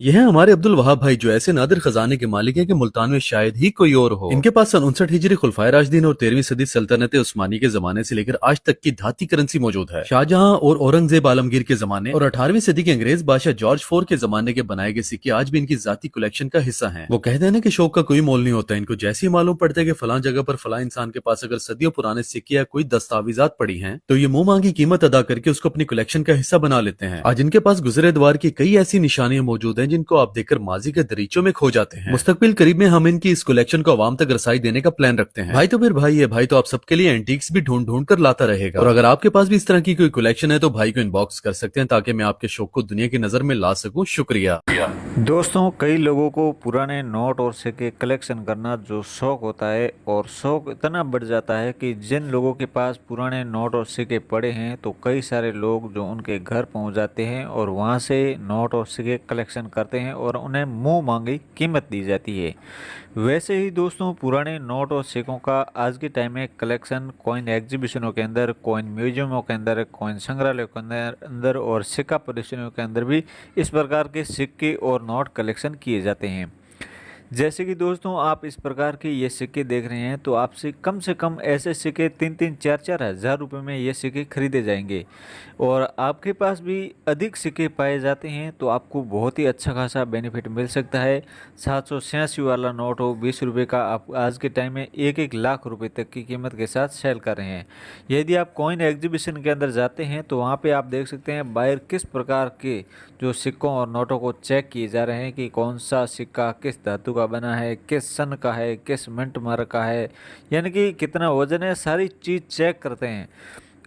यह है हमारे अब्दुल वहाब भाई, जो ऐसे नादिर खजाने के मालिक हैं कि मुल्तान में शायद ही कोई और हो। इनके पास सन 59 हिजरी खुलफाए राशिदीन और 13वीं सदी सल्तनत उस्मानी के जमाने से लेकर आज तक की धाती करेंसी मौजूद है। शाहजहां और औरंगजेब आलमगीर के जमाने और 18वीं सदी के अंग्रेज बादशाह जॉर्ज IV के जमाने के बनाए गए सिक्के आज भी इनकी जाती कलेक्शन का हिस्सा है। वो कहते हैं ना कि शौक का कोई मोल नहीं होता। इनको जैसे ही मालूम पड़ता है कि फलां जगह पर फलां इंसान के पास अगर सदियों पुराने सिक्के या कोई दस्तावेजात पड़ी हैं, तो ये मुंह मांगी कीमत अदा करके उसको अपनी कलेक्शन का हिस्सा बना लेते हैं। आज इनके पास गुजरे द्वार की कई ऐसी निशानियां मौजूद हैं जिनको आप देखकर माजी के दरीचों में खो जाते हैं। मुस्तकबिल करीब में हम इनकी इस कलेक्शन को आवाम तक रसाई देने का प्लान रखते हैं। भाई तो फिर भाई है, भाई तो आप सबके लिए एंटीक्स भी ढूंढ ढूंढ कर लाता रहेगा। और अगर आपके पास भी इस तरह की कोई कलेक्शन है तो भाई को इनबॉक्स कर सकते हैं, ताकि मैं आपके शौक को दुनिया की नजर में ला सकूं। शुक्रिया। दोस्तों, कई लोगों को पुराने नोट और सिक्के कलेक्शन करना जो शौक होता है, और शौक इतना बढ़ जाता है कि जिन लोगों के पास पुराने नोट और सिक्के पड़े हैं तो कई सारे लोग जो उनके घर पहुंच जाते हैं और वहां से नोट और सिक्के कलेक्शन करते हैं और उन्हें मुंह मांगी कीमत दी जाती है। वैसे ही दोस्तों, पुराने नोट और सिक्कों का आज के टाइम में कलेक्शन कॉइन एग्जीबिशनों के अंदर, कॉइन म्यूजियमों के अंदर, कॉइन संग्रहालयों के अंदर और सिक्का प्रदर्शनियों के अंदर भी इस प्रकार के सिक्के और नोट कलेक्शन किए जाते हैं। जैसे कि दोस्तों, आप इस प्रकार के ये सिक्के देख रहे हैं तो आपसे कम ऐसे सिक्के 3-3, 4-4 हज़ार रुपये में ये सिक्के खरीदे जाएंगे। और आपके पास भी अधिक सिक्के पाए जाते हैं तो आपको बहुत ही अच्छा खासा बेनिफिट मिल सकता है। 786 वाला नोट हो 20 रुपये का, आप आज के टाइम में 1-1 लाख रुपए तक की कीमत के साथ सेल कर रहे हैं। यदि आप कॉइन एग्जीबिशन के अंदर जाते हैं तो वहाँ पे आप देख सकते हैं बाहर किस प्रकार के जो सिक्कों और नोटों को चेक किए जा रहे हैं कि कौन सा सिक्का किस धातु का बना है, किस सन का है, किस मिंट मार्क का है, यानी कि कितना वजन है, सारी चीज़ चेक करते हैं।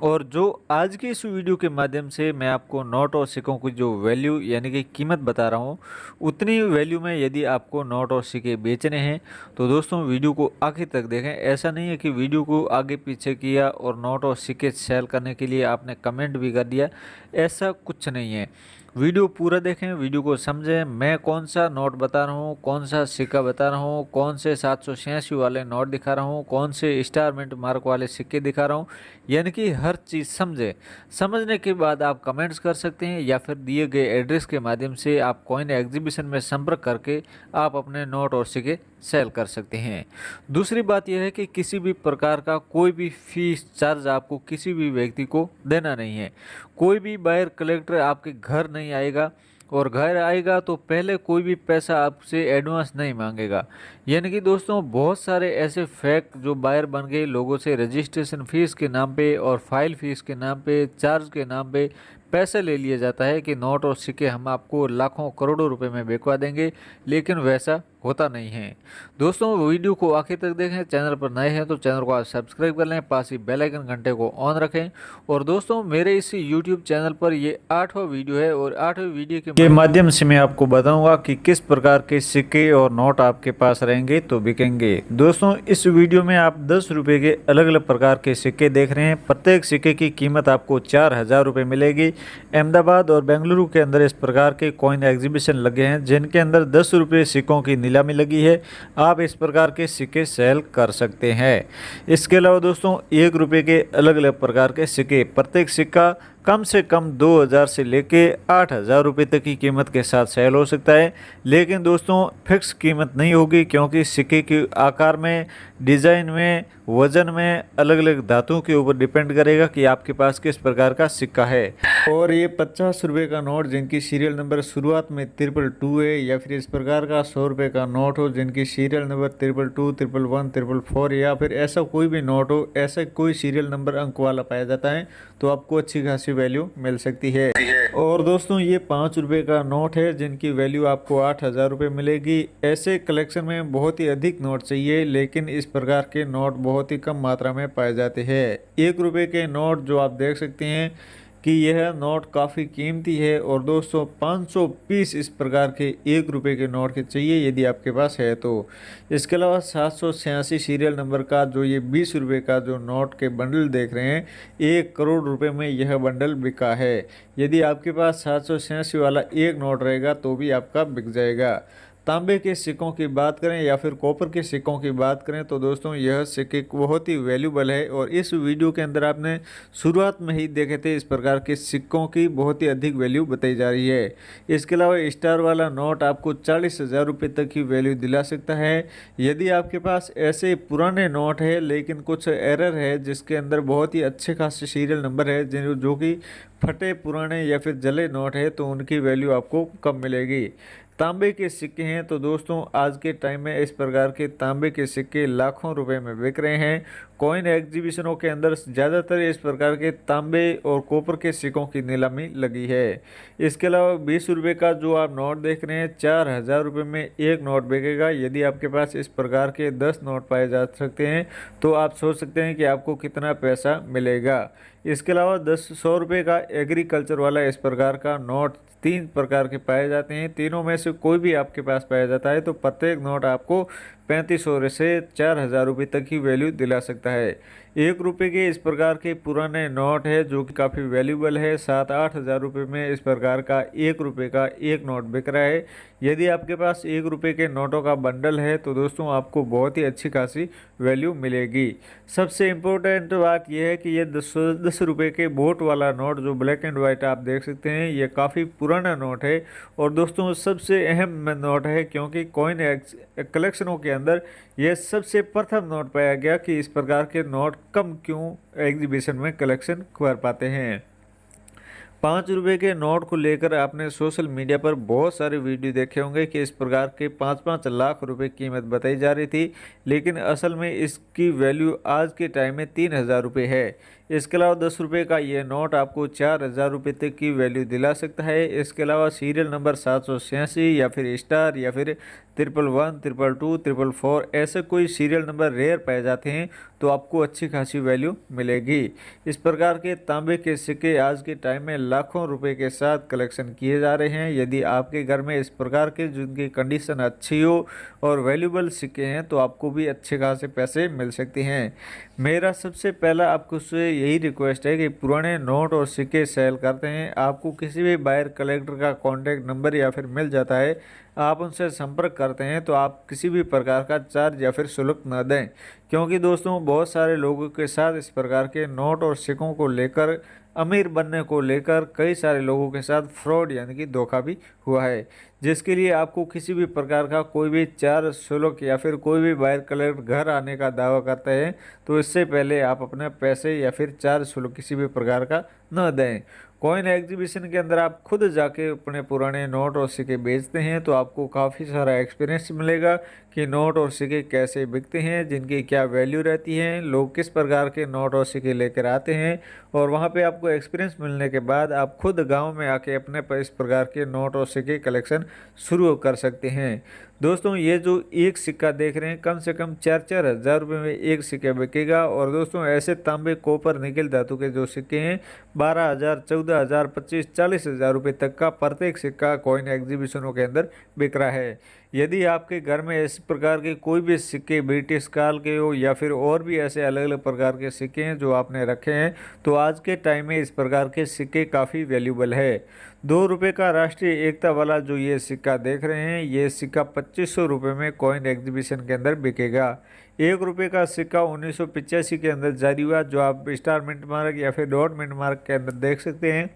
और जो आज की इस वीडियो के माध्यम से मैं आपको नोट और सिक्कों की जो वैल्यू यानी कि कीमत बता रहा हूँ, उतनी वैल्यू में यदि आपको नोट और सिक्के बेचने हैं तो दोस्तों वीडियो को आखिर तक देखें। ऐसा नहीं है कि वीडियो को आगे पीछे किया और नोट और सिक्के सेल करने के लिए आपने कमेंट भी कर दिया, ऐसा कुछ नहीं है। वीडियो पूरा देखें, वीडियो को समझें। मैं कौन सा नोट बता रहा हूँ, कौन सा सिक्का बता रहा हूँ, कौन से 786 वाले नोट दिखा रहा हूँ, कौन से स्टार मिंट मार्क वाले सिक्के दिखा रहा हूँ, यानी कि हर चीज़ समझें। समझने के बाद आप कमेंट्स कर सकते हैं या फिर दिए गए एड्रेस के माध्यम से आप कॉइन एग्जीबिशन में संपर्क करके आप अपने नोट और सिक्के सेल कर सकते हैं। दूसरी बात यह है कि किसी भी प्रकार का कोई भी फीस चार्ज आपको किसी भी व्यक्ति को देना नहीं है। कोई भी बायर कलेक्टर आपके घर नहीं आएगा, और घर आएगा तो पहले कोई भी पैसा आपसे एडवांस नहीं मांगेगा। यानी कि दोस्तों, बहुत सारे ऐसे फेक जो बायर बन गए, लोगों से रजिस्ट्रेशन फीस के नाम पे और फाइल फीस के नाम पे, चार्ज के नाम पे पैसे ले लिया जाता है कि नोट और सिक्के हम आपको लाखों करोड़ों रुपए में बिकवा देंगे, लेकिन वैसा होता नहीं है। दोस्तों, वीडियो को आखिर तक देखें। चैनल पर नए हैं तो चैनल को आप सब्सक्राइब कर लें, पास ही बेल आइकन घंटे को ऑन रखें। और दोस्तों, मेरे इस यूट्यूब चैनल पर ये 8वां वीडियो है और 8वें वीडियो के माध्यम से मैं आपको बताऊंगा कि किस प्रकार के सिक्के और नोट आपके पास रहेंगे तो बिकेंगे। दोस्तों, इस वीडियो में आप 10 रुपये के अलग अलग प्रकार के सिक्के देख रहे हैं। प्रत्येक सिक्के की कीमत आपको 4000 रुपये मिलेगी। अहमदाबाद और बेंगलुरु के अंदर इस प्रकार के कॉइन एग्जीबिशन लगे हैं जिनके अंदर 10 रुपये सिक्कों की नीलामी लगी है। आप इस प्रकार के सिक्के सेल कर सकते हैं। इसके अलावा दोस्तों, 1 रुपये के अलग अलग प्रकार के सिक्के, प्रत्येक सिक्का कम से कम 2000 से लेके 8000 रुपये तक की कीमत के साथ सेल हो सकता है। लेकिन दोस्तों, फिक्स कीमत नहीं होगी, क्योंकि सिक्के के आकार में, डिज़ाइन में, वजन में, अलग अलग धातुओं के ऊपर डिपेंड करेगा कि आपके पास किस प्रकार का सिक्का है। और ये 50 रुपये का नोट जिनकी सीरियल नंबर शुरुआत में 222 है, या फिर इस प्रकार का 100 रुपये का नोट हो जिनकी सीरियल नंबर 222, 111, 444, या फिर ऐसा कोई भी नोट हो, ऐसा कोई सीरियल नंबर अंक वाला पाया जाता है तो आपको अच्छी खासी वैल्यू मिल सकती है। और दोस्तों, ये 5 रुपये का नोट है जिनकी वैल्यू आपको 8000 रुपये मिलेगी। ऐसे कलेक्शन में बहुत ही अधिक नोट चाहिए, लेकिन इस प्रकार के नोट बहुत ही कम मात्रा में पाए जाते हैं। 1 रुपये के नोट जो आप देख सकते हैं कि यह नोट काफ़ी कीमती है। और दोस्तों, 500 पीस इस प्रकार के 1 रुपये के नोट के चाहिए यदि आपके पास है तो। इसके अलावा 786 सीरियल नंबर का जो ये 20 रुपये का जो नोट के बंडल देख रहे हैं, 1 करोड़ रुपए में यह बंडल बिका है। यदि आपके पास 786 वाला एक नोट रहेगा तो भी आपका बिक जाएगा। तांबे के सिक्कों की बात करें या फिर कॉपर के सिक्कों की बात करें तो दोस्तों यह सिक्के बहुत ही वैल्यूबल है। और इस वीडियो के अंदर आपने शुरुआत में ही देखे थे इस प्रकार के सिक्कों की बहुत ही अधिक वैल्यू बताई जा रही है। इसके अलावा स्टार वाला नोट आपको 40,000 रुपये तक की वैल्यू दिला सकता है। यदि आपके पास ऐसे पुराने नोट है लेकिन कुछ एरर है जिसके अंदर बहुत ही अच्छे खासे सीरियल नंबर है जो कि फटे पुराने या फिर जले नोट है तो उनकी वैल्यू आपको कम मिलेगी। तांबे के सिक्के हैं तो दोस्तों आज के टाइम में इस प्रकार के तांबे के सिक्के लाखों रुपए में बिक रहे हैं। कॉइन एग्जीबिशनों के अंदर ज़्यादातर इस प्रकार के तांबे और कॉपर के सिक्कों की नीलामी लगी है। इसके अलावा 20 रुपये का जो आप नोट देख रहे हैं 4,000 रुपये में एक नोट बिकेगा। यदि आपके पास इस प्रकार के 10 नोट पाए जा सकते हैं तो आप सोच सकते हैं कि आपको कितना पैसा मिलेगा। इसके अलावा 100 रुपये का एग्रीकल्चर वाला इस प्रकार का नोट 3 प्रकार के पाए जाते हैं। तीनों में से कोई भी आपके पास पाया जाता है तो प्रत्येक नोट आपको 3500 से 4,000 रुपये तक की वैल्यू दिला सकता है। 1 रुपये के इस प्रकार के पुराने नोट है जो कि काफ़ी वैल्यूबल है। 7-8 हज़ार रुपये में इस प्रकार का 1 रुपये का एक नोट बिक रहा है। यदि आपके पास 1 रुपये के नोटों का बंडल है तो दोस्तों आपको बहुत ही अच्छी खासी वैल्यू मिलेगी। सबसे इम्पोर्टेंट बात यह है कि ये 10 रुपये के बोट वाला नोट जो ब्लैक एंड वाइट आप देख सकते हैं ये काफ़ी पुराना नोट है और दोस्तों सबसे अहम नोट है क्योंकि कॉइन कलेक्शनों के अंदर यह सबसे प्रथम नोट पाया गया कि इस प्रकार के नोट कम क्यों एग्जीबिशन में कलेक्शन कर पाते हैं। 5 रुपये के नोट को लेकर आपने सोशल मीडिया पर बहुत सारे वीडियो देखे होंगे कि इस प्रकार के 5-5 लाख रुपए कीमत बताई जा रही थी, लेकिन असल में इसकी वैल्यू आज के टाइम में 3,000 रुपये है। इसके अलावा 10 रुपये का ये नोट आपको 4,000 रुपये तक की वैल्यू दिला सकता है। इसके अलावा सीरियल नंबर 786 या फिर स्टार या फिर 111, 222, 444 ऐसे कोई सीरियल नंबर रेयर पाए जाते हैं तो आपको अच्छी खासी वैल्यू मिलेगी। इस प्रकार के तांबे के सिक्के आज के टाइम में लाखों रुपए के साथ कलेक्शन किए जा रहे हैं। यदि आपके घर में इस प्रकार के जिनकी कंडीशन अच्छी हो और वैल्यूबल सिक्के हैं तो आपको भी अच्छे खासे पैसे मिल सकते हैं। मेरा सबसे पहला आपको से यही रिक्वेस्ट है कि पुराने नोट और सिक्के सेल करते हैं आपको किसी भी बायर कलेक्टर का कॉन्टैक्ट नंबर या फिर मिल जाता है, आप उनसे संपर्क करते हैं तो आप किसी भी प्रकार का चार्ज या फिर शुल्क न दें, क्योंकि दोस्तों बहुत सारे लोगों के साथ इस प्रकार के नोट और सिक्कों को लेकर अमीर बनने को लेकर कई सारे लोगों के साथ फ्रॉड यानी कि धोखा भी हुआ है, जिसके लिए आपको किसी भी प्रकार का कोई भी चार्ज शुल्क या फिर कोई भी बायर कलेक्टर घर आने का दावा करता है तो इससे पहले आप अपने पैसे या फिर चार्ज शुल्क किसी भी प्रकार का न दें। कॉइन एग्जीबिशन के अंदर आप खुद जाके अपने पुराने नोट और सिक्के बेचते हैं तो आपको काफ़ी सारा एक्सपीरियंस मिलेगा कि नोट और सिक्के कैसे बिकते हैं, जिनकी क्या वैल्यू रहती है, लोग किस प्रकार के नोट और सिक्के लेकर आते हैं और वहाँ पे आपको एक्सपीरियंस मिलने के बाद आप खुद गांव में आके अपने इस प्रकार के नोट और सिक्के कलेक्शन शुरू कर सकते हैं। दोस्तों ये जो एक सिक्का देख रहे हैं कम से कम 4-4 हज़ार रुपये में एक सिक्का बिकेगा और दोस्तों ऐसे तांबे कॉपर निकल धातु के जो सिक्के हैं 12,000, 14,000, 25-40 हज़ार रुपये तक का प्रत्येक सिक्का कॉइन एग्जीबिशनों के अंदर बिक रहा है। यदि आपके घर में इस प्रकार के कोई भी सिक्के ब्रिटिश काल के हो या फिर और भी ऐसे अलग अलग प्रकार के सिक्के हैं जो आपने रखे हैं तो आज के टाइम में इस प्रकार के सिक्के काफ़ी वैल्यूबल है। 2 रुपये का राष्ट्रीय एकता वाला जो ये सिक्का देख रहे हैं ये सिक्का 2500 रुपये में कॉइन एग्जीबिशन के अंदर बिकेगा। 1 रुपये का सिक्का 1985 के अंदर जारी हुआ जो आप स्टार मिंट मार्क या फिर डॉट मिंट मार्क के अंदर देख सकते हैं,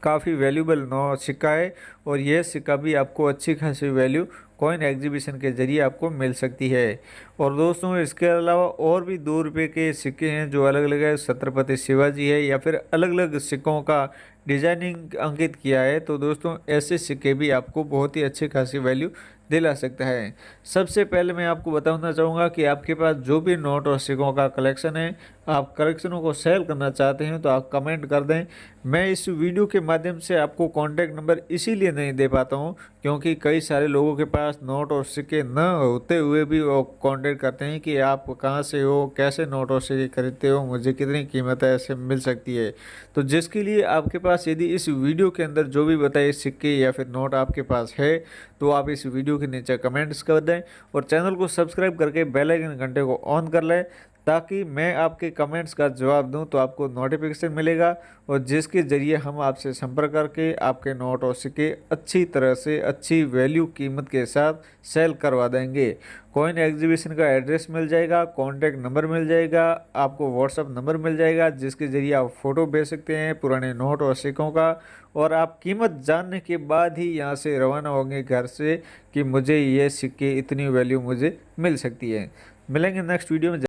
काफ़ी वैल्यूबल सिक्का है और यह सिक्का भी आपको अच्छी खासी वैल्यू कॉइन एग्जीबिशन के ज़रिए आपको मिल सकती है। और दोस्तों इसके अलावा और भी 2 रुपये के सिक्के हैं जो अलग अलग है, छत्रपति शिवाजी है या फिर अलग अलग सिक्कों का डिजाइनिंग अंकित किया है तो दोस्तों ऐसे सिक्के भी आपको बहुत ही अच्छी खासी वैल्यू दिला सकता है। सबसे पहले मैं आपको बताना चाहूँगा कि आपके पास जो भी नोट और सिक्कों का कलेक्शन है, आप कलेक्शनों को सेल करना चाहते हैं तो आप कमेंट कर दें। मैं इस वीडियो के माध्यम से आपको कॉन्टैक्ट नंबर इसीलिए नहीं दे पाता हूँ क्योंकि कई सारे लोगों के पास नोट और सिक्के न होते हुए भी वो कॉन्टैक्ट करते हैं कि आप कहाँ से हो, कैसे नोट और सिक्के खरीदते हो, मुझे कितनी कीमत है ऐसे मिल सकती है। तो जिसके लिए आपके पास यदि इस वीडियो के अंदर जो भी बताए सिक्के या फिर नोट आपके पास है तो आप इस वीडियो के नीचे कमेंट्स कर दें और चैनल को सब्सक्राइब करके बेल आइकन घंटे को ऑन कर लें ताकि मैं आपके कमेंट्स का जवाब दूं तो आपको नोटिफिकेशन मिलेगा और जिसके ज़रिए हम आपसे संपर्क करके आपके नोट और सिक्के अच्छी तरह से अच्छी वैल्यू कीमत के साथ सेल करवा देंगे। कॉइन एग्जीबिशन का एड्रेस मिल जाएगा, कॉन्टैक्ट नंबर मिल जाएगा, आपको व्हाट्सअप नंबर मिल जाएगा जिसके ज़रिए आप फ़ोटो भेज सकते हैं पुराने नोट और सिक्कों का, और आप कीमत जानने के बाद ही यहाँ से रवाना होंगे घर से कि मुझे ये सिक्के इतनी वैल्यू मुझे मिल सकती है। मिलेंगे नेक्स्ट वीडियो में।